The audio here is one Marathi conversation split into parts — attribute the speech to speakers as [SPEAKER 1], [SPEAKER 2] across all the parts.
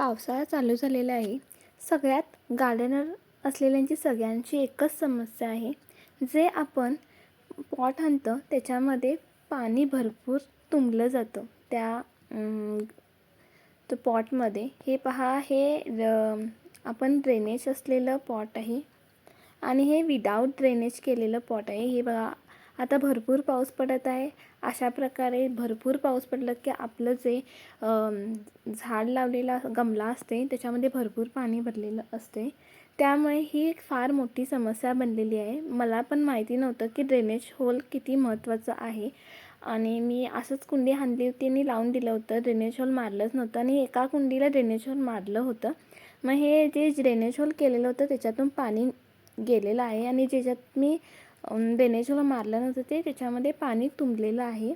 [SPEAKER 1] पावसाळा चालू झालेला आहे. सगळ्यात गार्डनर असलेल्यांची सगळ्यांची एकच समस्या आहे. जे आपण पॉट आणतो त्याच्यामध्ये पाणी भरपूर तुंबलं जातं त्या तो पॉटमध्ये. हे पहा, आपण ड्रेनेज असलेलं पॉट आहे आणि हे विदाऊट ड्रेनेज केलेलं पॉट आहे. हे बघा, आता भरपूर पाऊस पडत आहे. अशा प्रकारे भरपूर पाऊस पडलं की आपलं जे झाड लावलेला गमला असते त्याच्यामध्ये भरपूर पाणी भरलेलं असते. त्यामुळे ही एक फार मोठी समस्या बनलेली आहे. मला पण माहिती नव्हतं की ड्रेनेज होल किती महत्त्वाचं आहे आणि मी असंच कुंडी आणली होती आणि लावून दिलं होतं. ड्रेनेज होल मारलंच नव्हतं आणि एका कुंडीला ड्रेनेज होल मारलं होतं. मग हे जे ड्रेनेज होल केलेलं होतं त्याच्यातून पाणी गेलेलं आहे आणि ज्याच्यात मी ड्रेनेज होल मारलं नव्हतं त्याच्यामध्ये पाणी तुंबलेलं आहे.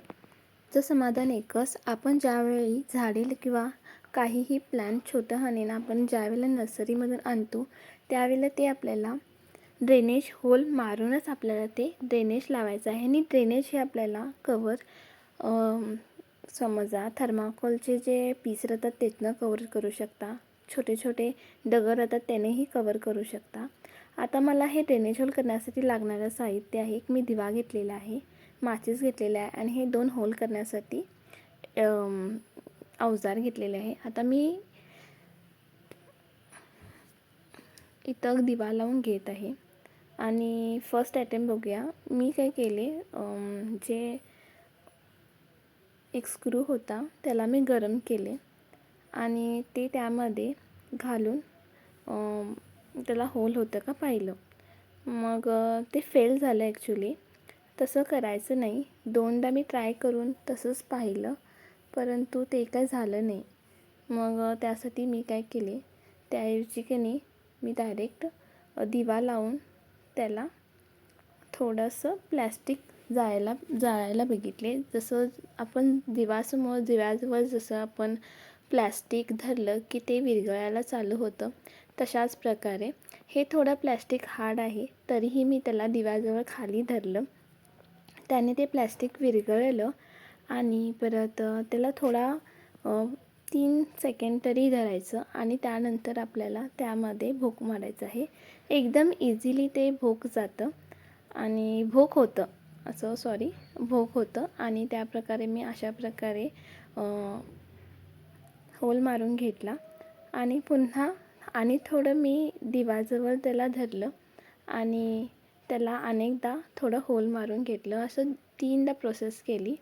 [SPEAKER 1] तर समाधान एकच, आपण ज्यावेळी झाडे किंवा काहीही प्लॅन्ट छोटं आणीन आपण ज्यावेळेला नर्सरीमधून आणतो त्यावेळेला ते आपल्याला ड्रेनेज होल मारूनच आपल्याला ते ड्रेनेज लावायचं आहे. आणि ड्रेनेज हे आपल्याला कवर समजा थर्माकोलचे जे पीस राहतात त्यातनं कवर करू शकता. छोटे छोटे दगड राहतात त्यानेही कवर करू शकता. आता मला हे ड्रेनेज होल करण्यासाठी लागणारं साहित्य आहे. एक मी दिवा घेतलेला आहे, माचीस घेतलेला आहे आणि हे 2 होल करण्यासाठी अवजार घेतलेले आहे. आता मी इथं दिवा लावून घेत आहे आणि फर्स्ट अटेम्प्ट बघूया. मी काय केले, जे एक स्क्रू होता त्याला मी गरम केले आणि ते त्यामध्ये घालून त्याला होल होतं का पाहिलं. मग ते फेल झालं ॲक्च्युली. तसं करायचं नाही. 2दा मी ट्राय करून तसंच पाहिलं, परंतु ते काय झालं नाही. मग त्यासाठी मी काय केले, त्याऐवजी की नाही मी डायरेक्ट दिवा लावून त्याला थोडंसं प्लॅस्टिक जाळायला बघितले. जसं आपण दिव्याजवळ जसं आपण प्लॅस्टिक धरलं की ते विरघळायला चालू होतं, तशाच प्रकारे हे थोडं प्लॅस्टिक हार्ड आहे तरीही मी त्याला दिव्याजवळ खाली धरलं. त्याने ते प्लॅस्टिक विरघळलं आणि परत त्याला थोडा 3 सेकंड तरी धरायचं आणि त्यानंतर आपल्याला त्यामध्ये भोक मारायचं आहे. एकदम इझिली ते भोक जातं आणि भोक होतं आणि त्याप्रकारे मी अशा प्रकारे होल मारून घेतला आणि पुन्हा आणि थोडं मी दिवाजवळ त्याला धरलं आणि त्याला अनेकदा थोडं होल मारून घेतलं. असं 3दा प्रोसेस केली.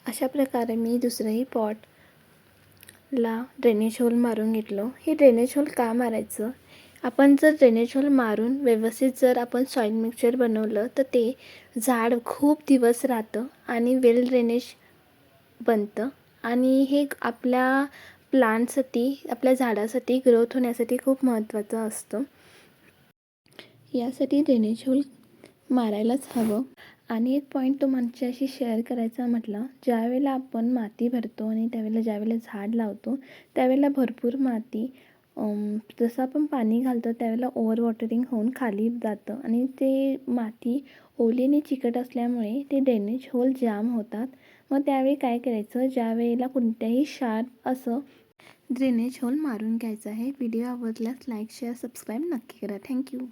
[SPEAKER 1] अशा प्रकारे मी दुसरंही पॉटला ड्रेनेज होल मारून घेतलं. हे ड्रेनेज होल का मारायचं, आपण जर ड्रेनेज होल मारून व्यवस्थित जर आपण सॉईल मिक्सचर बनवलं तर ते झाड खूप दिवस राहतं आणि वेल ड्रेनेज बनतं आणि हे आपल्या प्लांटसाठी, आपल्या झाडासाठी ग्रोथ होण्यासाठी खूप महत्त्वाचं असतं. यासाठी ड्रेनेज होल मारायलाच हवं. आणि एक पॉईंट तुमच्याशी शेअर करायचा म्हटलं, ज्यावेळेला आपण माती भरतो आणि त्यावेळेला ज्यावेळेला झाड लावतो त्यावेळेला भरपूर माती जसं आपण पाणी घालतो त्यावेळेला ओव्हर वॉटरिंग होऊन खाली जातं आणि ते माती ओली आणि चिकट असल्यामुळे ते ड्रेनेज होल जाम होतात. मग त्यावेळी काय करायचं, ज्यावेळेला कोणत्याही शार्प असं ड्रेनेज होल मारून घ्यायचं आहे. व्हिडिओ आवडल्यास लाईक, शेअर, सबस्क्राईब नक्की करा. थँक्यू.